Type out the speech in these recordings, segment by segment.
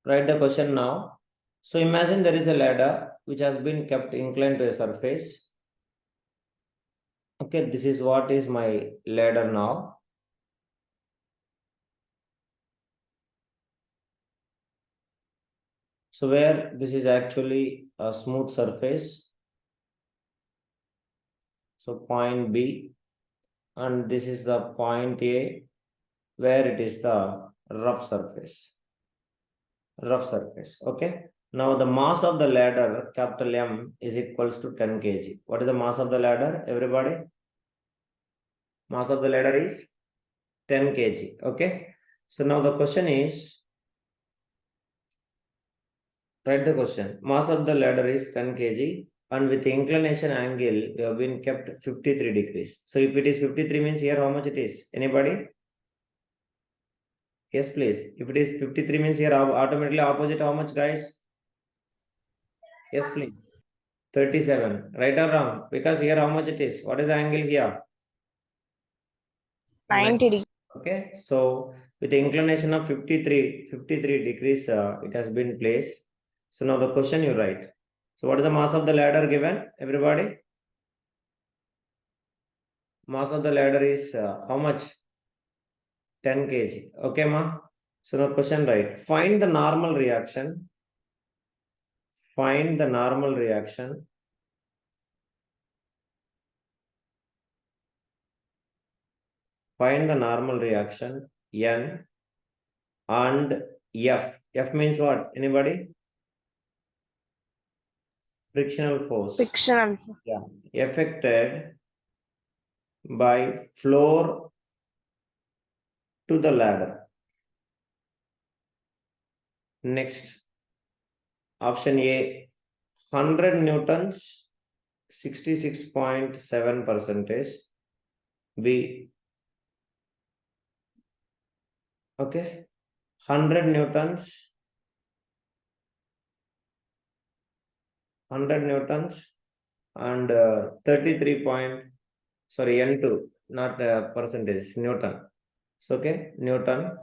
write the question now. So imagine there is a ladder which has been kept inclined to a surface. Okay, this is what is my ladder now. So where this is actually a smooth surface. So point B, and this is the point A where it is the rough surface. Rough surface. Okay. Now the mass of the ladder, capital M, is equals to 10 kg. What is the mass of the ladder, everybody? Mass of the ladder is 10 kg. Okay. So now the question is, write the question. Mass of the ladder is 10 kg and with the inclination angle, we have been kept 53 degrees. So if it is 53 means here how much it is? Anybody? Yes, please. If it is 53 means here automatically opposite how much, guys? Yes, please. 37. Right or wrong? Because here how much it is? What is the angle here? 90 degrees. Okay. So with the inclination of 53 degrees, it has been placed. So now the question you write. So what is the mass of the ladder given? Everybody? Mass of the ladder is how much? 10 kg. Okay, ma? So the question right. Find the normal reaction. Find the normal reaction. Find the normal reaction N and F. F means what? Anybody? Frictional force. Frictional. Yeah. Affected by floor to the ladder. Next. Option A. 100 newtons. 66.7%. B. Okay. 100 newtons. 100 newtons and 33 point, sorry, N2, not percentage, Newton. So, okay, Newton,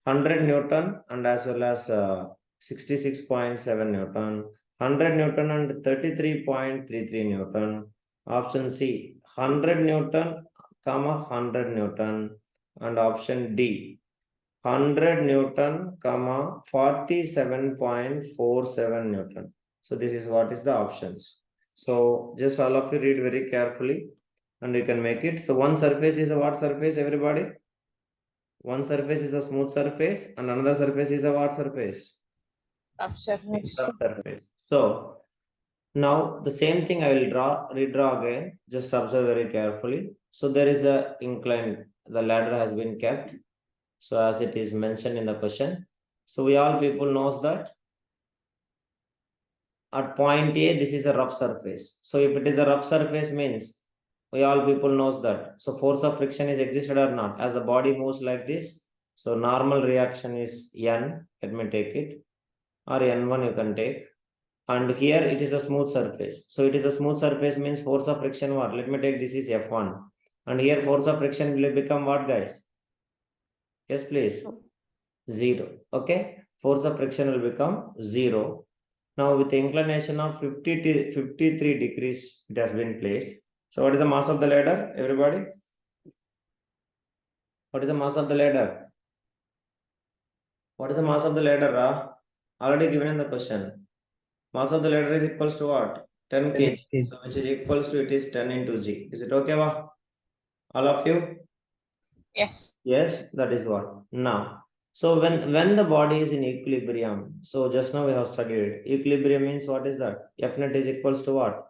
100 Newton and as well as 66.7 Newton, 100 Newton and 33.33 Newton. Option C, 100 Newton, comma 100 Newton, and option D, 100 Newton, comma 47.47 Newton. So this is what is the options. So just all of you read very carefully and you can make it. So one surface is a what surface, everybody? One surface is a smooth surface and another surface is a what surface? Rough surface. Rough surface. So now the same thing I will redraw again. Just observe very carefully. So there is a incline. The ladder has been kept. So as it is mentioned in the question. So we all people knows that at point A, this is a rough surface. So if it is a rough surface means we all people knows that. So force of friction is existed or not as the body moves like this. So normal reaction is N. Let me take it, or N1 you can take. And here it is a smooth surface. So it is a smooth surface means force of friction what? Let me take this is F1. And here force of friction will become what, guys? Yes, please. 0. Okay. Force of friction will become 0. Now with the inclination of 53 degrees, it has been placed. So what is the mass of the ladder, everybody? What is the mass of the ladder? What is the mass of the ladder? Already given in the question. Mass of the ladder is equals to what? 10 kg. So which is equals to, it is 10 into G. Is it okay, All of you? Yes. Yes, that is what. Now, so when the body is in equilibrium, so just now we have studied equilibrium means what is that? F net is equals to what?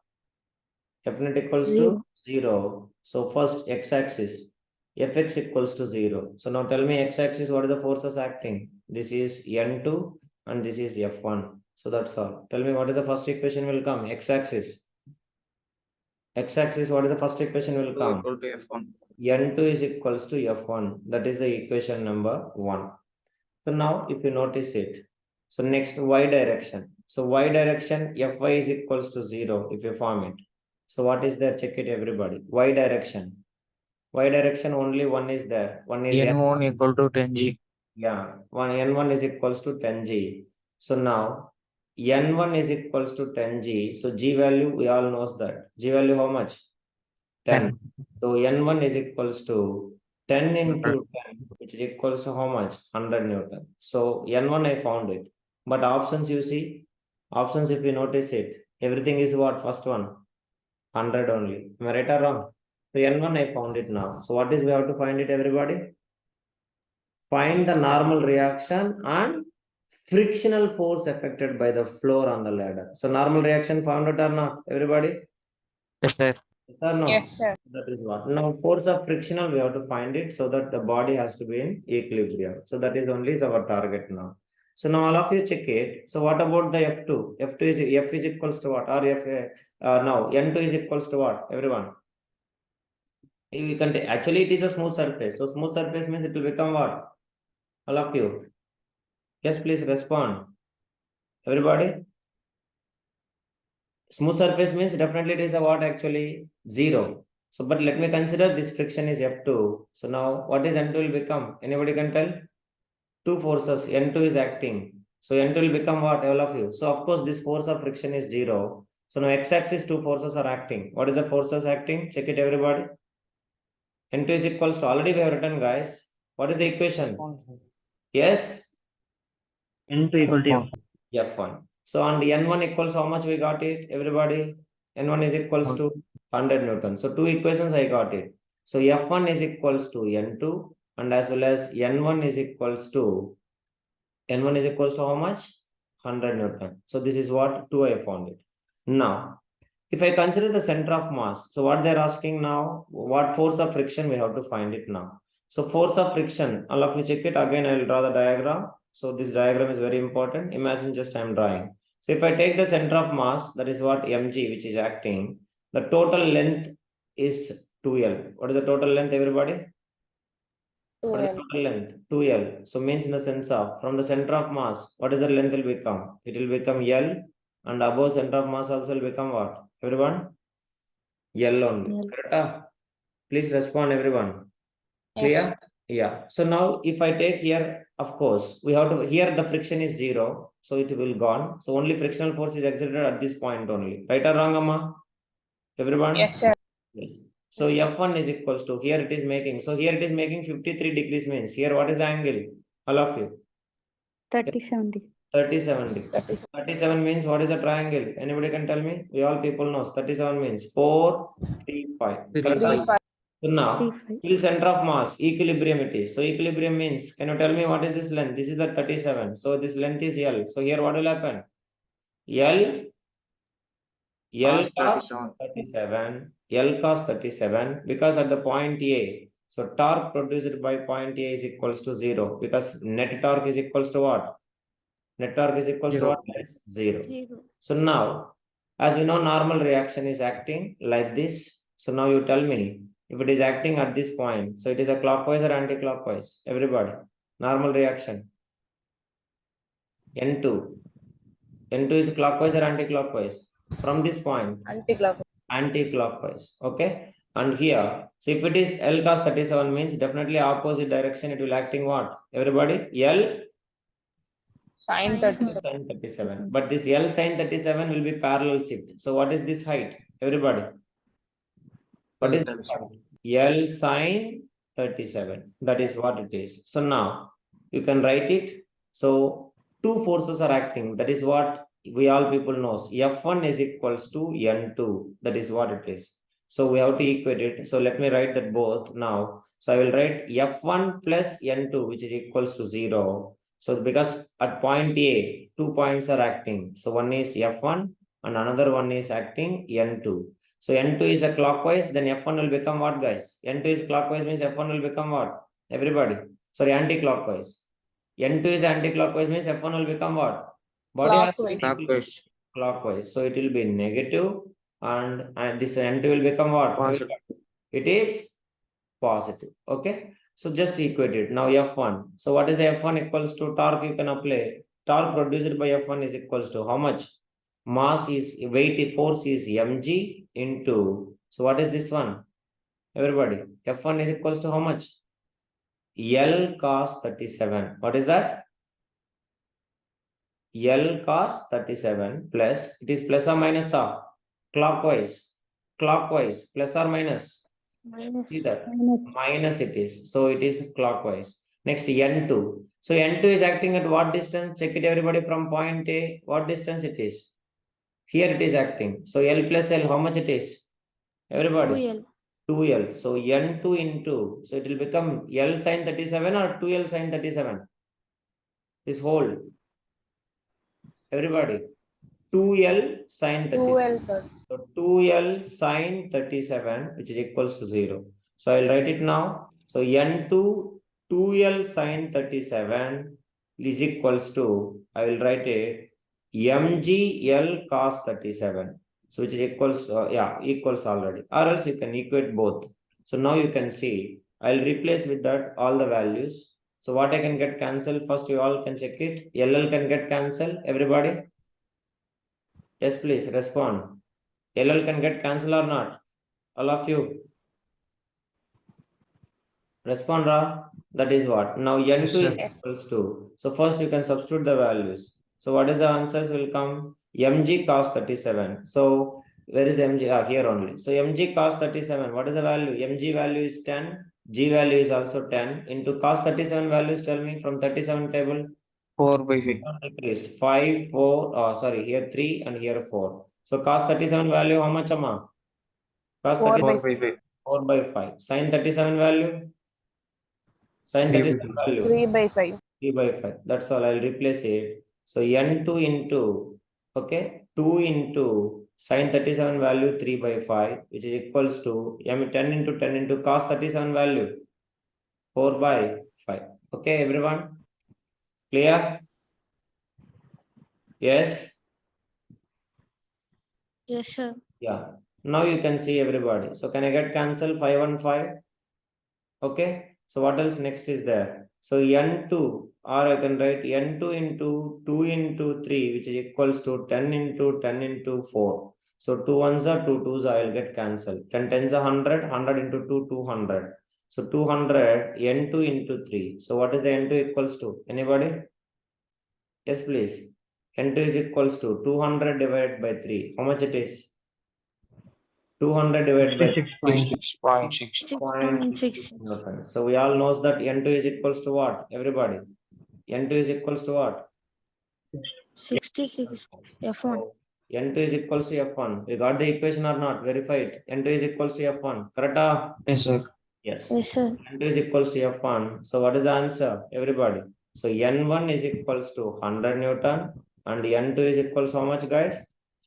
F net equals to 0. So first x-axis, Fx equals to 0. So now tell me x-axis, what is the forces acting? This is N2 and this is F1. So that's all. Tell me what is the first equation will come? X-axis. X-axis, what is the first equation will come? Equal to F1. N2 is equals to F1. That is the equation number 1. So now if you notice it, so next y direction. So y direction, Fy is equals to 0 if you form it. So what is there? Check it, everybody. Y direction. Y direction only one is there. One is N1 equal to 10G. yeah. N1 is equals to 10G. So now N1 is equals to 10G. So G value, we all knows that. G value how much? 10. So N1 is equals to 10 into 10, which is equals to how much? 100 Newton. So N1 I found it. But options you see, options if you notice it, everything is what? First one, 100 only. Am I right or wrong? So N1 I found it now. So what is we have to find it, everybody? Find the normal reaction and frictional force affected by the floor on the ladder. So normal reaction found it or not, everybody? Yes, sir. Yes or no? Yes, sir. That is what. Now force of frictional, we have to find it so that the body has to be in equilibrium. So that is only is our target now. So now all of you check it. So what about the F2? F2 is F is equals to what? Or F now N2 is equals to what? Everyone. We can actually it is a smooth surface. So smooth surface means it will become what? All of you. Yes, please respond. Everybody. Smooth surface means definitely it is a what actually 0. So, but let me consider this friction is F2. So now what is N2 will become? Anybody can tell? Two forces, N2 is acting. So N2 will become what? All of you. So of course this force of friction is 0. So now x-axis two forces are acting. What is the forces acting? Check it everybody. N2 is equals to, already we have written guys. What is the equation? Yes? N2 equal to F. F1. So on the N1 equals how much we got it? Everybody? N1 is equals to 100 Newton. So two equations I got it. So F1 is equals to N2 and as well as N1 is equals to how much? 100 Newton. So this is what 2 I found it. Now, if I consider the center of mass, so what they're asking now, what force of friction we have to find it now. So force of friction, all of you check it again, I will draw the diagram. So this diagram is very important. Imagine just I'm drawing. So if I take the center of mass, that is what mg, which is acting, the total length is 2L. What is the total length, everybody? What is the 2L. total length? 2L. So means in the sense of, from the center of mass, what is the length will become? It will become L and above center of mass also will become what? Everyone? L only. Correct? Please respond everyone. Clear? Yes. Yeah. So now if I take here, of course, we have to, here the friction is 0. So it will gone. So only frictional force is exerted at this point only. Right or wrong, Amma? Everyone? Yes, sir. Yes. So F1 is equals to, here it is making. So here it is making 53 degrees means. Here what is the angle? All of you. 30-70. 30-70. 37 means what is the triangle? Anybody can tell me? We all people know. 37 means 4, 3, 5. Correct? 3, 5. So now, 3-5. till center of mass, equilibrium it is. So equilibrium means, can you tell me what is this length? This is the 37. So this length is L. So here what will happen? L cos 37, L cos 37, because at the point A, so torque produced by point A is equals to 0, because net torque is equals to what? Net torque is equals to what, guys? 0. So now, as you know, normal reaction is acting like this. So now you tell me, if it is acting at this point, so it is a clockwise or anti-clockwise? Everybody, normal reaction. N2. N2 is clockwise or anti-clockwise? From this point. Anti-clockwise. Anti-clockwise. Okay. And here, so if it is L cos 37 means definitely opposite direction, it will acting what? Everybody? L Sin 37. sin 37. But this L sin 37 will be parallel shift. So what is this height? Everybody? What is this height? L sin 37. That is what it is. So now you can write it. So two forces are acting. That is what we all people knows. F1 is equals to N2. That is what it is. So we have to equate it. So let me write that both now. So I will write F1 plus N2, which is equals to 0. So because at point A, 2 points are acting. So one is F1 and another one is acting N2. So N2 is a clockwise, then F1 will become what, guys? N2 is clockwise means F1 will become what? Everybody. Sorry, anti-clockwise. N2 is anti-clockwise means F1 will become what? Body has to be Clockwise. clockwise. So it will be negative and this N2 will become what? Positive. It is positive. Okay. So just equate it. Now F1. So what is F1 equals to torque you can apply? Torque produced by F1 is equals to how much? Mass is, weight force is mg into, so what is this one? Everybody, F1 is equals to how much? L cos 37. What is that? L cos 37 plus, it is plus or minus or clockwise, plus or minus. See that minus it is, so it is clockwise. Next N2. So N2 is acting at what distance? Check it everybody from point A. What distance it is? Here it is acting. So L plus L, how much it is? Everybody. 2L. 2L. So N2 into, so it will become L sin 37 or 2L sin 37? This whole. Everybody. 2L sin 37. 2L, sir. So 2L sin 37, which is equals to 0. So I'll write it now. So N2 2L sin 37 is equals to, I will write it mgl cos 37. So which is equals, equals already. Or else you can equate both. So now you can see, I'll replace with that all the values. So what I can get cancelled, first you all can check it. LL can get cancelled, everybody? Yes, please respond. LL can get cancelled or not? All of you. Respond, Ra. That is what. Now N2 is Yes. equals to. So first you can substitute the values. So what is the answers will come? Mg cos 37. So where is Mg? Here only. So Mg cos 37. What is the value? Mg value is 10. G value is also 10. Into cos 37 values, tell me from 37 table. 4 by 5. Decrease 5, 4. Sorry, here 3 and here 4. So cos 37 value, how much, Amma? Cos 4 37, by 4 by 5. 4 by 5. Sin 37 value? Sin 3 by 37 5. value? 3 by 5. 3 by 5. That's all. I'll replace it. So N2 into, okay, 2 into sin 37 value 3 by 5, which is equals to 10 into 10 into cos 37 value 4 by 5. Okay, everyone? Clear? Yes? Yes, sir. Yeah. Now you can see everybody. So can I get cancel 5 and 5? Okay. So what else next is there? So N2, or I can write N2 into 2 into 3, which is equals to 10 into 10 into 4. So 2 ones are 2 twos, I will get cancelled. 10 tens are 100, 100 into 2, 200. So 200 N2 into 3. So what is the N2 equals to? Anybody? Yes, please. N2 is equals to 200 divided by 3. How much it is? 200 divided by 66.6. 6.6. Newton. So we all knows that N2 is equals to what? Everybody. N2 is equals to what? 66. F1. So N2 is equals to F1. We got the equation or not? Verify it. N2 is equals to F1. Correct? Yes, sir. Yes. Yes, sir. N2 is equals to F1. So what is the answer? Everybody. So N1 is equals to 100 Newton and N2 is equals to how much, guys?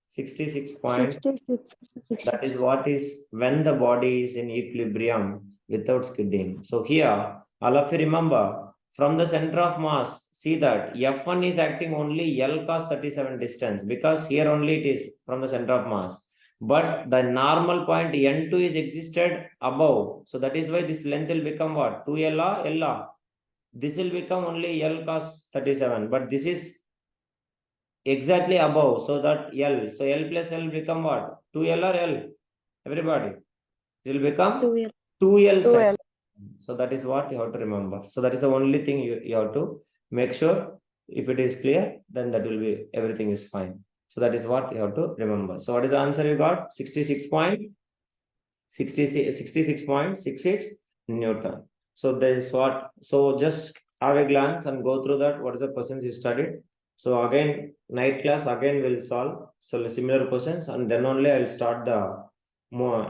66 points. 66. That is what is when the body is in equilibrium without skidding. So here, all of you remember, from the center of mass, see that F1 is acting only L cos 37 distance because here only it is from the center of mass. But the normal point N2 is existed above. So that is why this length will become what? 2L or L or? This will become only L cos 37. But this is exactly above, so that L. So L plus L become what? 2L or L? Everybody. It will become 2L. 2L sin. 2L. So that is what you have to remember. So that is the only thing you have to make sure. If it is clear, then that will be, everything is fine. So that is what you have to remember. So what is the answer you got? 66.66 Newton. So that is what. So just have a glance and go through that. What is the questions you studied? So again, night class again will solve so similar questions, and then only I will start the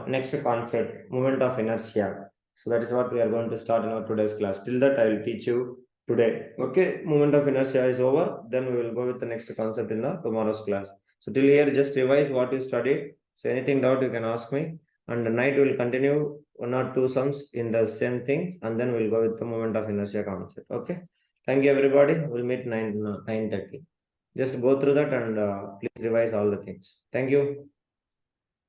next concept, moment of inertia. So that is what we are going to start in our today's class. Till that I will teach you today. Okay, moment of inertia is over. Then we will go with the next concept in the tomorrow's class. So till here, just revise what you studied. So anything doubt you can ask me. And the night we will continue 1 or 2 sums in the same things, and then we'll go with the moment of inertia concept. Okay. Thank you, everybody. We'll meet 9:30. Just go through that and please revise all the things. Thank you.